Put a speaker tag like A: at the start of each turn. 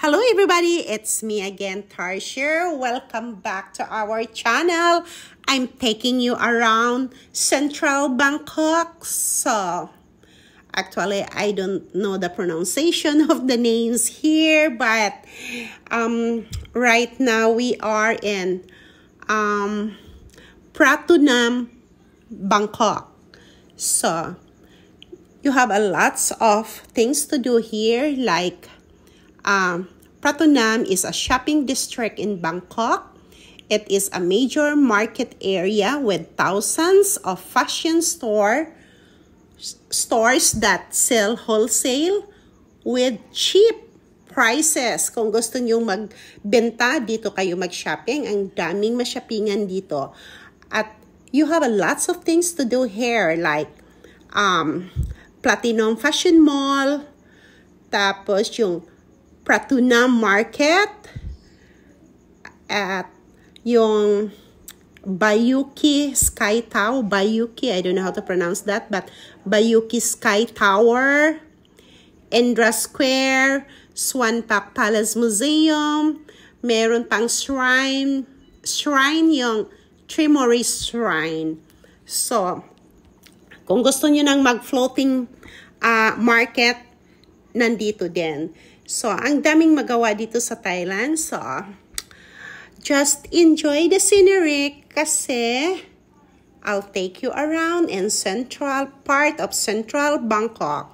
A: Hello everybody, it's me again, Tarshir. Welcome back to our channel. I'm taking you around Central Bangkok. So, actually, I don't know the pronunciation of the names here, but right now we are in Pratunam, Bangkok. So, you have a lots of things to do here, like Pratunam is a shopping district in Bangkok. It is a major market area with thousands of fashion stores that sell wholesale with cheap prices. Kung gusto nyo magbenta, dito kayo mag-shopping. Ang daming ma-shoppingan dito. At you have a lots of things to do here, like Platinum Fashion Mall, tapos yung Pratunam Market, at yung Bayuki Sky Tower, Bayuki, I don't know how to pronounce that, but Bayuki Sky Tower, Indra Square, Swan Pak Palace Museum, meron pang shrine yung Trimoris Shrine. So, kung gusto nyo nang mag-floating market, nandito din. So, ang daming magawa dito sa Thailand. So, just enjoy the scenery kasi I'll take you around in central part of Central Bangkok.